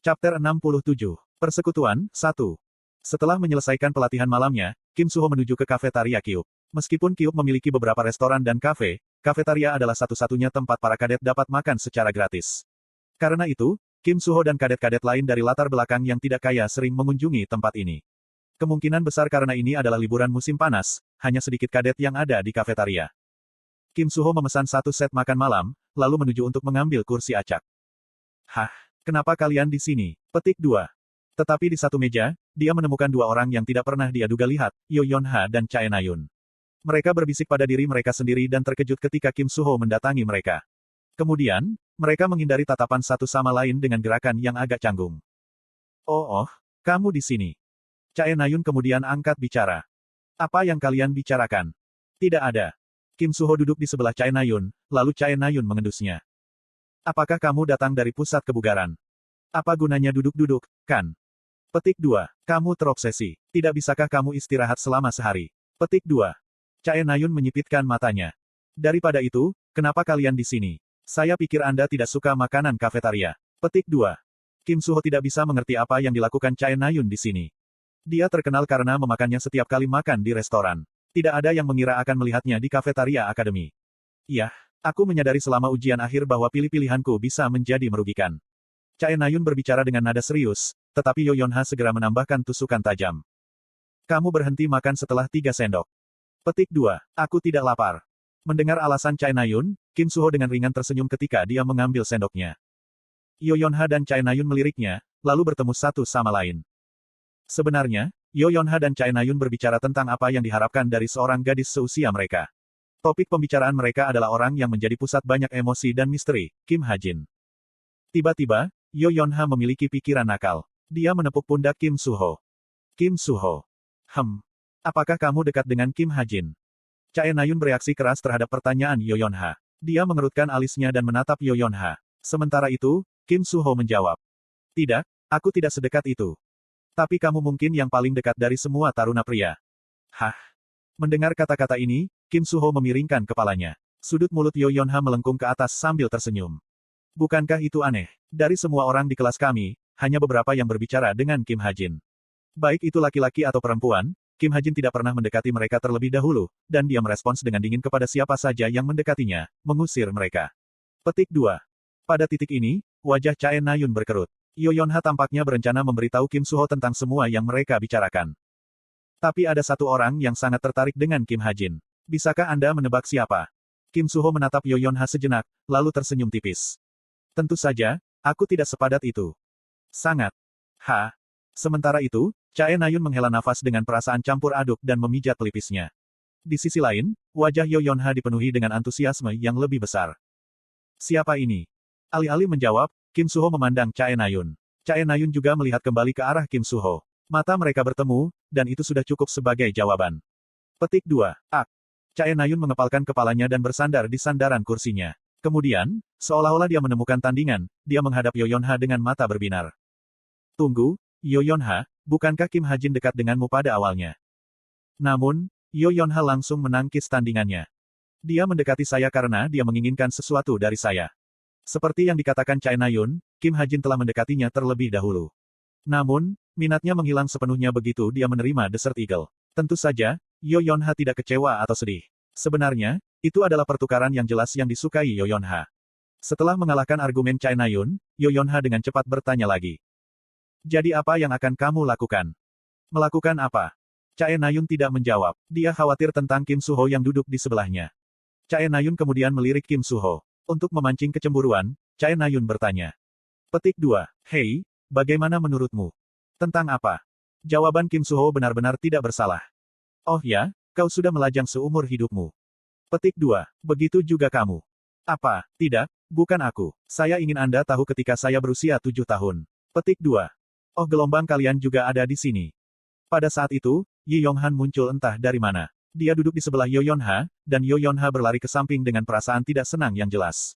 Chapter 67. Persekutuan, 1. Setelah menyelesaikan pelatihan malamnya, Kim Suho menuju ke kafetaria Kyuup. Meskipun Kyuup memiliki beberapa restoran dan kafe, kafetaria adalah satu-satunya tempat para kadet dapat makan secara gratis. Karena itu, Kim Suho dan kadet-kadet lain dari latar belakang yang tidak kaya sering mengunjungi tempat ini. Kemungkinan besar karena ini adalah liburan musim panas, hanya sedikit kadet yang ada di kafetaria. Kim Suho memesan satu set makan malam, lalu menuju untuk mengambil kursi acak. Hah, kenapa kalian di sini? Petik 2. Tetapi di satu meja, dia menemukan dua orang yang tidak pernah dia duga lihat, Yo Yonha dan Chae Na-yun. Mereka berbisik pada diri mereka sendiri dan terkejut ketika Kim Suho mendatangi mereka. Kemudian, mereka menghindari tatapan satu sama lain dengan gerakan yang agak canggung. Oh, kamu di sini. Chae Na-yun kemudian angkat bicara. Apa yang kalian bicarakan? Tidak ada. Kim Suho duduk di sebelah Chae Na-yun, lalu Chae Na-yun mengendusnya. Apakah kamu datang dari pusat kebugaran? Apa gunanya duduk-duduk, kan? Petik 2. Kamu terobsesi. Tidak bisakah kamu istirahat selama sehari? Petik 2. Chae Na-yun menyipitkan matanya. Daripada itu, kenapa kalian di sini? Saya pikir Anda tidak suka makanan kafetaria. Petik 2. Kim Suho tidak bisa mengerti apa yang dilakukan Chae Na-yun di sini. Dia terkenal karena memakannya setiap kali makan di restoran. Tidak ada yang mengira akan melihatnya di kafetaria akademi. Iya, aku menyadari selama ujian akhir bahwa pilih-pilihanku bisa menjadi merugikan. Chae Na-yun berbicara dengan nada serius, tetapi Yo Yonha segera menambahkan tusukan tajam. Kamu berhenti makan setelah 3 sendok. Petik 2. Aku tidak lapar. Mendengar alasan Chae Na-yun, Kim Suho dengan ringan tersenyum ketika dia mengambil sendoknya. Yo Yonha dan Chae Na-yun meliriknya, lalu bertemu satu sama lain. Sebenarnya, Yo Yonha dan Chae Na-yun berbicara tentang apa yang diharapkan dari seorang gadis seusia mereka. Topik pembicaraan mereka adalah orang yang menjadi pusat banyak emosi dan misteri, Kim Ha-jin. Tiba-tiba, Yo Yonha memiliki pikiran nakal. Dia menepuk pundak Kim Suho. Kim Suho. Apakah kamu dekat dengan Kim Ha-jin? Chae Na-yun bereaksi keras terhadap pertanyaan Yo Yonha. Dia mengerutkan alisnya dan menatap Yo Yonha. Sementara itu, Kim Suho menjawab. Tidak, aku tidak sedekat itu. Tapi kamu mungkin yang paling dekat dari semua taruna pria. Hah? Mendengar kata-kata ini, Kim Suho memiringkan kepalanya. Sudut mulut Yo Yonha melengkung ke atas sambil tersenyum. Bukankah itu aneh? Dari semua orang di kelas kami, hanya beberapa yang berbicara dengan Kim Ha-jin. Baik itu laki-laki atau perempuan, Kim Ha-jin tidak pernah mendekati mereka terlebih dahulu, dan dia merespons dengan dingin kepada siapa saja yang mendekatinya, mengusir mereka. Petik 2. Pada titik ini, wajah Chae Na-yun berkerut. Yo Yonha tampaknya berencana memberitahu Kim Suho tentang semua yang mereka bicarakan. Tapi ada satu orang yang sangat tertarik dengan Kim Ha-jin. Bisakah Anda menebak siapa? Kim Suho menatap Yo Yonha sejenak, lalu tersenyum tipis. Tentu saja, aku tidak sepadat itu. Sangat. Sementara itu, Chae Na-yun menghela nafas dengan perasaan campur aduk dan memijat pelipisnya. Di sisi lain, wajah Yo Yonha dipenuhi dengan antusiasme yang lebih besar. Siapa ini? Alih-alih menjawab, Kim Suho memandang Chae Na-yun. Chae Na-yun juga melihat kembali ke arah Kim Suho. Mata mereka bertemu, dan itu sudah cukup sebagai jawaban. Petik 2. Chae Na-yun mengepalkan kepalanya dan bersandar di sandaran kursinya. Kemudian, seolah-olah dia menemukan tandingan, dia menghadap Yo Yonha dengan mata berbinar. Tunggu, Yo Yonha, bukankah Kim Ha-jin dekat denganmu pada awalnya? Namun, Yo Yonha langsung menangkis tandingannya. Dia mendekati saya karena dia menginginkan sesuatu dari saya. Seperti yang dikatakan Chae Na-yun, Kim Ha-jin telah mendekatinya terlebih dahulu. Namun, minatnya menghilang sepenuhnya begitu dia menerima Desert Eagle. Tentu saja, Yo Yonha tidak kecewa atau sedih. Sebenarnya, itu adalah pertukaran yang jelas yang disukai Yo Yonha. Setelah mengalahkan argumen Chae Na-yun, Yo Yonha dengan cepat bertanya lagi. Jadi apa yang akan kamu lakukan? Melakukan apa? Chae Na-yun tidak menjawab. Dia khawatir tentang Kim Suho yang duduk di sebelahnya. Chae Na-yun kemudian melirik Kim Suho. Untuk memancing kecemburuan, Chae Na-yun bertanya. Petik 2. Hei, bagaimana menurutmu? Tentang apa? Jawaban Kim Suho benar-benar tidak bersalah. Oh ya, kau sudah melajang seumur hidupmu. Petik 2. Begitu juga kamu. Apa? Tidak, bukan aku. Saya ingin Anda tahu ketika saya berusia 7 tahun. Petik 2. Oh, gelombang kalian juga ada di sini. Pada saat itu, Yi Yonghan muncul entah dari mana. Dia duduk di sebelah Yo Yonha, dan Yo Yonha berlari ke samping dengan perasaan tidak senang yang jelas.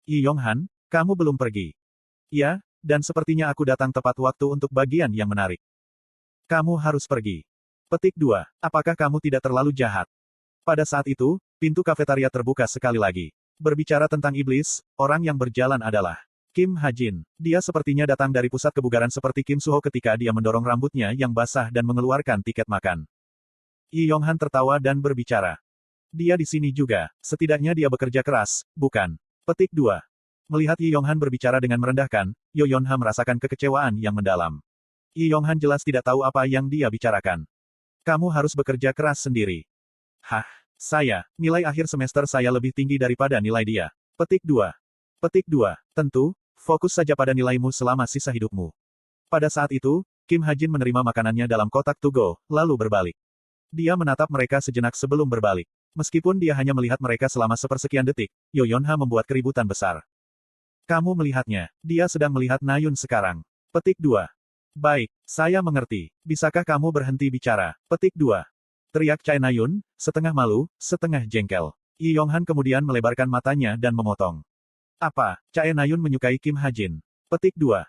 Yi Yonghan, kamu belum pergi. Ya, dan sepertinya aku datang tepat waktu untuk bagian yang menarik. Kamu harus pergi. Petik 2. Apakah kamu tidak terlalu jahat? Pada saat itu, pintu kafetaria terbuka sekali lagi. Berbicara tentang iblis, orang yang berjalan adalah Kim Ha-jin. Dia sepertinya datang dari pusat kebugaran seperti Kim Suho ketika dia mendorong rambutnya yang basah dan mengeluarkan tiket makan. Yi Yonghan tertawa dan berbicara. Dia di sini juga. Setidaknya dia bekerja keras, bukan? Petik 2. Melihat Yi Yonghan berbicara dengan merendahkan, Yo Yonha merasakan kekecewaan yang mendalam. Yi Yonghan jelas tidak tahu apa yang dia bicarakan. Kamu harus bekerja keras sendiri. Hah? Nilai akhir semester saya lebih tinggi daripada nilai dia. Petik 2. Petik 2. Tentu, fokus saja pada nilaimu selama sisa hidupmu. Pada saat itu, Kim Ha-jin menerima makanannya dalam kotak to go, lalu berbalik. Dia menatap mereka sejenak sebelum berbalik. Meskipun dia hanya melihat mereka selama sepersekian detik, Yo Yonha membuat keributan besar. Kamu melihatnya. Dia sedang melihat Nayun sekarang. Petik 2. Baik, saya mengerti. Bisakah kamu berhenti bicara? Petik 2. Teriak Chae Nayun, setengah malu, setengah jengkel. Yi Yonghan kemudian melebarkan matanya dan memotong. Apa? Chae Nayun menyukai Kim Ha-jin. Petik 2.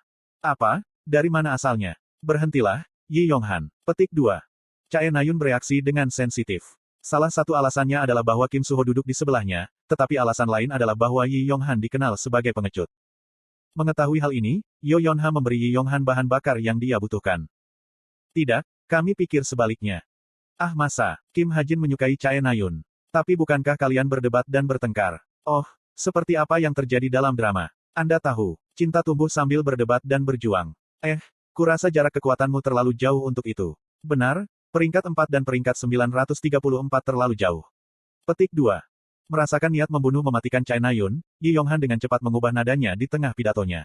Apa? Dari mana asalnya? Berhentilah, Yi Yonghan. Petik 2. Chae Nayun bereaksi dengan sensitif. Salah satu alasannya adalah bahwa Kim Suho duduk di sebelahnya, tetapi alasan lain adalah bahwa Yi Yonghan dikenal sebagai pengecut. Mengetahui hal ini, Yo Yonha memberi Yi Yonghan bahan bakar yang dia butuhkan. Tidak, kami pikir sebaliknya. Ah masa, Kim Ha-jin menyukai Chae Nayun. Tapi bukankah kalian berdebat dan bertengkar? Oh, seperti apa yang terjadi dalam drama? Anda tahu, cinta tumbuh sambil berdebat dan berjuang. Kurasa jarak kekuatanmu terlalu jauh untuk itu. Benar, peringkat 4 dan peringkat 934 terlalu jauh. Petik 2. Merasakan niat membunuh mematikan Chae Nayun, Yi Yonghan dengan cepat mengubah nadanya di tengah pidatonya.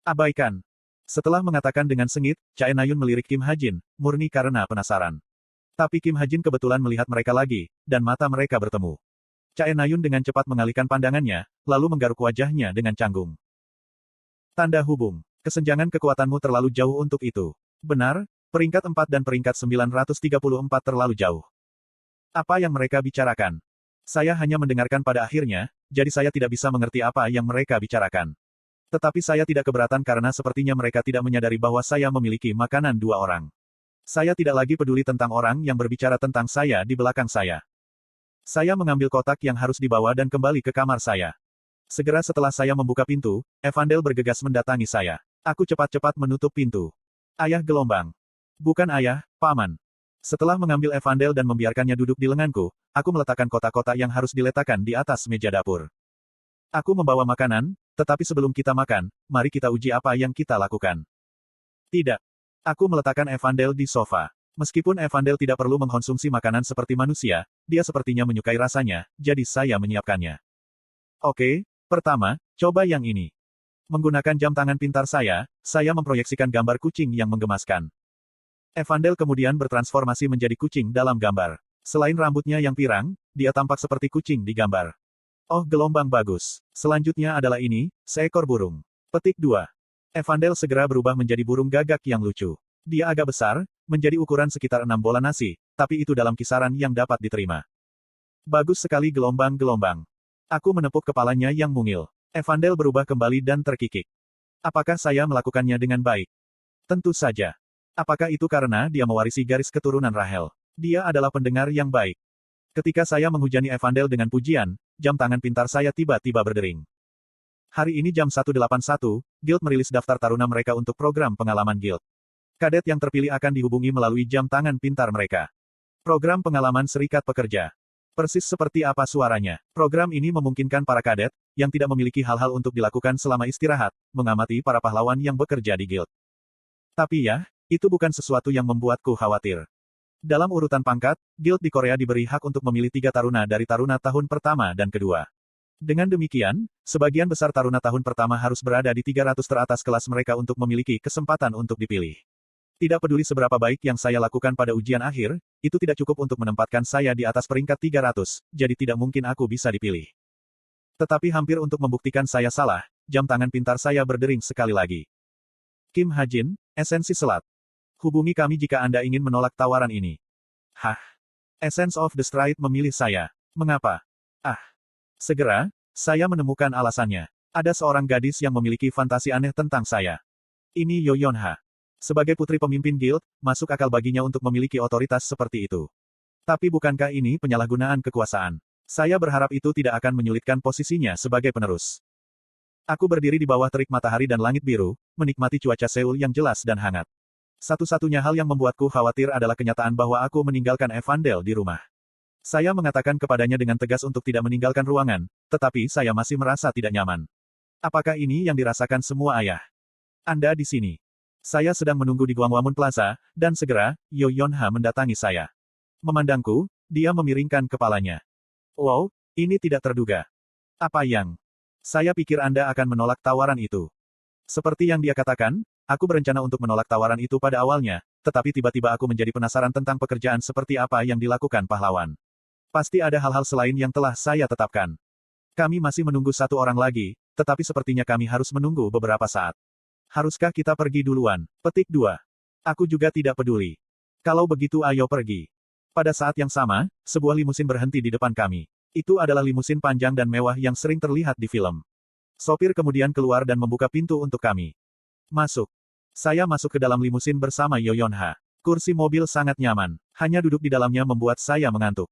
Abaikan. Setelah mengatakan dengan sengit, Chae Nayun melirik Kim Ha-jin, murni karena penasaran. Tapi Kim Ha-jin kebetulan melihat mereka lagi, dan mata mereka bertemu. Chae Nayun dengan cepat mengalihkan pandangannya, lalu menggaruk wajahnya dengan canggung. Tanda hubung. Kesenjangan kekuatanmu terlalu jauh untuk itu. Benar, peringkat 4 dan peringkat 934 terlalu jauh. Apa yang mereka bicarakan? Saya hanya mendengarkan pada akhirnya, jadi saya tidak bisa mengerti apa yang mereka bicarakan. Tetapi saya tidak keberatan karena sepertinya mereka tidak menyadari bahwa saya memiliki makanan 2 orang. Saya tidak lagi peduli tentang orang yang berbicara tentang saya di belakang saya. Saya mengambil kotak yang harus dibawa dan kembali ke kamar saya. Segera setelah saya membuka pintu, Evandel bergegas mendatangi saya. Aku cepat-cepat menutup pintu. Ayah gelombang. Bukan ayah, paman. Setelah mengambil Evandel dan membiarkannya duduk di lenganku, aku meletakkan kotak-kotak yang harus diletakkan di atas meja dapur. Aku membawa makanan, tetapi sebelum kita makan, mari kita uji apa yang kita lakukan. Tidak. Aku meletakkan Evandel di sofa. Meskipun Evandel tidak perlu mengkonsumsi makanan seperti manusia, dia sepertinya menyukai rasanya, jadi saya menyiapkannya. Oke, pertama, coba yang ini. Menggunakan jam tangan pintar saya memproyeksikan gambar kucing yang menggemaskan. Evandel kemudian bertransformasi menjadi kucing dalam gambar. Selain rambutnya yang pirang, dia tampak seperti kucing di gambar. Oh gelombang bagus. Selanjutnya adalah ini, seekor burung. Petik 2. Evandel segera berubah menjadi burung gagak yang lucu. Dia agak besar, menjadi ukuran sekitar 6 bola nasi, tapi itu dalam kisaran yang dapat diterima. Bagus sekali gelombang-gelombang. Aku menepuk kepalanya yang mungil. Evandel berubah kembali dan terkikik. Apakah saya melakukannya dengan baik? Tentu saja. Apakah itu karena dia mewarisi garis keturunan Rahel? Dia adalah pendengar yang baik. Ketika saya menghujani Evandel dengan pujian, jam tangan pintar saya tiba-tiba berdering. Hari ini jam 1.81, Guild merilis daftar taruna mereka untuk program pengalaman Guild. Kadet yang terpilih akan dihubungi melalui jam tangan pintar mereka. Program pengalaman Serikat Pekerja. Persis seperti apa suaranya. Program ini memungkinkan para kadet, yang tidak memiliki hal-hal untuk dilakukan selama istirahat, mengamati para pahlawan yang bekerja di Guild. Tapi ya, itu bukan sesuatu yang membuatku khawatir. Dalam urutan pangkat, Guild di Korea diberi hak untuk memilih 3 taruna dari taruna tahun pertama dan kedua. Dengan demikian, sebagian besar taruna tahun pertama harus berada di 300 teratas kelas mereka untuk memiliki kesempatan untuk dipilih. Tidak peduli seberapa baik yang saya lakukan pada ujian akhir, itu tidak cukup untuk menempatkan saya di atas peringkat 300, jadi tidak mungkin aku bisa dipilih. Tetapi hampir untuk membuktikan saya salah, jam tangan pintar saya berdering sekali lagi. Kim Ha-jin, esensi selat. Hubungi kami jika Anda ingin menolak tawaran ini. Hah? Essence of the Stride memilih saya. Mengapa? Segera, saya menemukan alasannya. Ada seorang gadis yang memiliki fantasi aneh tentang saya. Ini Yo Yonha. Sebagai putri pemimpin Guild, masuk akal baginya untuk memiliki otoritas seperti itu. Tapi bukankah ini penyalahgunaan kekuasaan? Saya berharap itu tidak akan menyulitkan posisinya sebagai penerus. Aku berdiri di bawah terik matahari dan langit biru, menikmati cuaca Seoul yang jelas dan hangat. Satu-satunya hal yang membuatku khawatir adalah kenyataan bahwa aku meninggalkan Evandel di rumah. Saya mengatakan kepadanya dengan tegas untuk tidak meninggalkan ruangan, tetapi saya masih merasa tidak nyaman. Apakah ini yang dirasakan semua ayah? Anda di sini. Saya sedang menunggu di Gwanghwamun Plaza, dan segera, Yo Yonha mendatangi saya. Memandangku, dia memiringkan kepalanya. Wow, ini tidak terduga. Apa yang? Saya pikir Anda akan menolak tawaran itu. Seperti yang dia katakan, aku berencana untuk menolak tawaran itu pada awalnya, tetapi tiba-tiba aku menjadi penasaran tentang pekerjaan seperti apa yang dilakukan pahlawan. Pasti ada hal-hal selain yang telah saya tetapkan. Kami masih menunggu satu orang lagi, tetapi sepertinya kami harus menunggu beberapa saat. Haruskah kita pergi duluan? Petik 2. Aku juga tidak peduli. Kalau begitu ayo pergi. Pada saat yang sama, sebuah limusin berhenti di depan kami. Itu adalah limusin panjang dan mewah yang sering terlihat di film. Sopir kemudian keluar dan membuka pintu untuk kami. Masuk. Saya masuk ke dalam limusin bersama Yo Yonha. Kursi mobil sangat nyaman. Hanya duduk di dalamnya membuat saya mengantuk.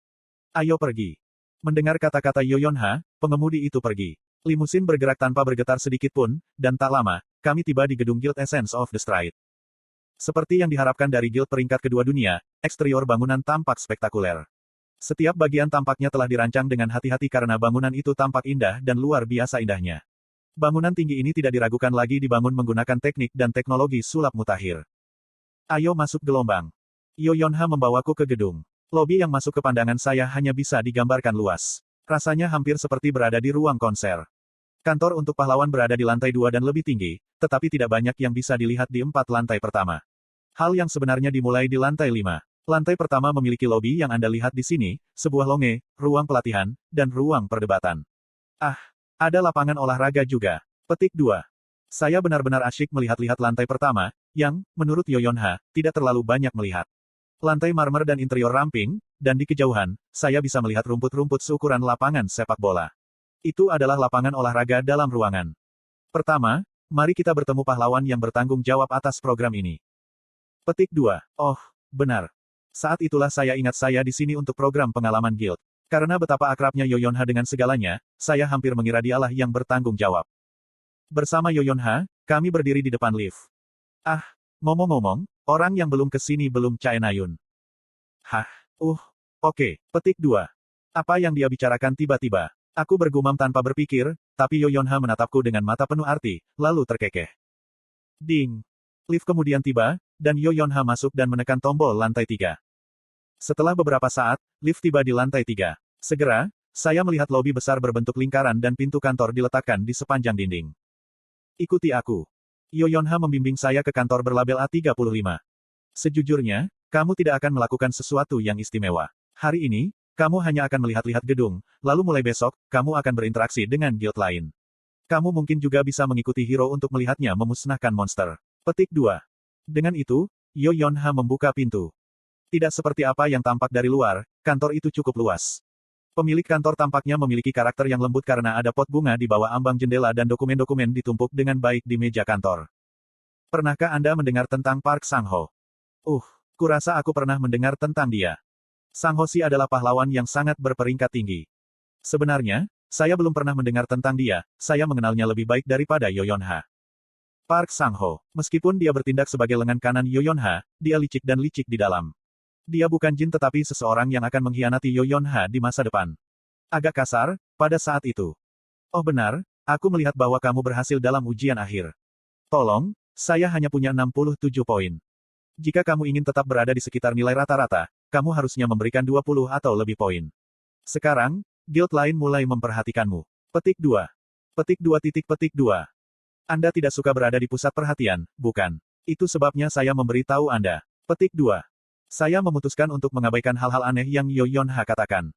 Ayo pergi. Mendengar kata-kata Yo Yonha, pengemudi itu pergi. Limusin bergerak tanpa bergetar sedikit pun, dan tak lama, kami tiba di gedung Guild Essence of the Stride. Seperti yang diharapkan dari Guild peringkat kedua dunia, eksterior bangunan tampak spektakuler. Setiap bagian tampaknya telah dirancang dengan hati-hati karena bangunan itu tampak indah dan luar biasa indahnya. Bangunan tinggi ini tidak diragukan lagi dibangun menggunakan teknik dan teknologi sulap mutakhir. Ayo masuk gelombang. Yo Yonha membawaku ke gedung. Lobi yang masuk ke pandangan saya hanya bisa digambarkan luas. Rasanya hampir seperti berada di ruang konser. Kantor untuk pahlawan berada di lantai 2 dan lebih tinggi, tetapi tidak banyak yang bisa dilihat di 4 lantai pertama. Hal yang sebenarnya dimulai di lantai 5. Lantai pertama memiliki lobi yang Anda lihat di sini, sebuah longe, ruang pelatihan, dan ruang perdebatan. Ah, ada lapangan olahraga juga. Petik 2. Saya benar-benar asyik melihat-lihat lantai pertama, yang, menurut Yo Yonha, tidak terlalu banyak melihat. Lantai marmer dan interior ramping, dan di kejauhan, saya bisa melihat rumput-rumput seukuran lapangan sepak bola. Itu adalah lapangan olahraga dalam ruangan. Pertama, mari kita bertemu pahlawan yang bertanggung jawab atas program ini. Petik 2. Oh, benar. Saat itulah saya ingat saya di sini untuk program pengalaman guild. Karena betapa akrabnya Yo Yonha dengan segalanya, saya hampir mengira dialah yang bertanggung jawab. Bersama Yo Yonha, kami berdiri di depan lift. Ah, ngomong-ngomong, orang yang belum kesini belum Chaenayun. Hah, oke. Petik 2. Apa yang dia bicarakan tiba-tiba? Aku bergumam tanpa berpikir, tapi Yo Yonha menatapku dengan mata penuh arti, lalu terkekeh. Ding. Lift kemudian tiba, dan Yo Yonha masuk dan menekan tombol lantai 3. Setelah beberapa saat, lift tiba di lantai 3. Segera, saya melihat lobi besar berbentuk lingkaran dan pintu kantor diletakkan di sepanjang dinding. Ikuti aku. Yo Yonha membimbing saya ke kantor berlabel A35. Sejujurnya, kamu tidak akan melakukan sesuatu yang istimewa. Hari ini, kamu hanya akan melihat-lihat gedung, lalu mulai besok, kamu akan berinteraksi dengan guild lain. Kamu mungkin juga bisa mengikuti hero untuk melihatnya memusnahkan monster. Petik 2. Dengan itu, Yo Yonha membuka pintu. Tidak seperti apa yang tampak dari luar, kantor itu cukup luas. Pemilik kantor tampaknya memiliki karakter yang lembut karena ada pot bunga di bawah ambang jendela dan dokumen-dokumen ditumpuk dengan baik di meja kantor. Pernahkah Anda mendengar tentang Park Sang-ho? Kurasa aku pernah mendengar tentang dia. Sang-ho Si adalah pahlawan yang sangat berperingkat tinggi. Sebenarnya, saya belum pernah mendengar tentang dia, saya mengenalnya lebih baik daripada Yo Yonha. Park Sang-ho, meskipun dia bertindak sebagai lengan kanan Yo Yonha, dia licik dan licik di dalam. Dia bukan jin tetapi seseorang yang akan mengkhianati Yo Yonha di masa depan. Agak kasar, pada saat itu. Oh benar, aku melihat bahwa kamu berhasil dalam ujian akhir. Tolong, saya hanya punya 67 poin. Jika kamu ingin tetap berada di sekitar nilai rata-rata, kamu harusnya memberikan 20 atau lebih poin. Sekarang, guild lain mulai memperhatikanmu. Petik 2. Petik 2. Anda tidak suka berada di pusat perhatian, bukan? Itu sebabnya saya memberitahu Anda. Petik 2. Saya memutuskan untuk mengabaikan hal-hal aneh yang Yo Yonha katakan.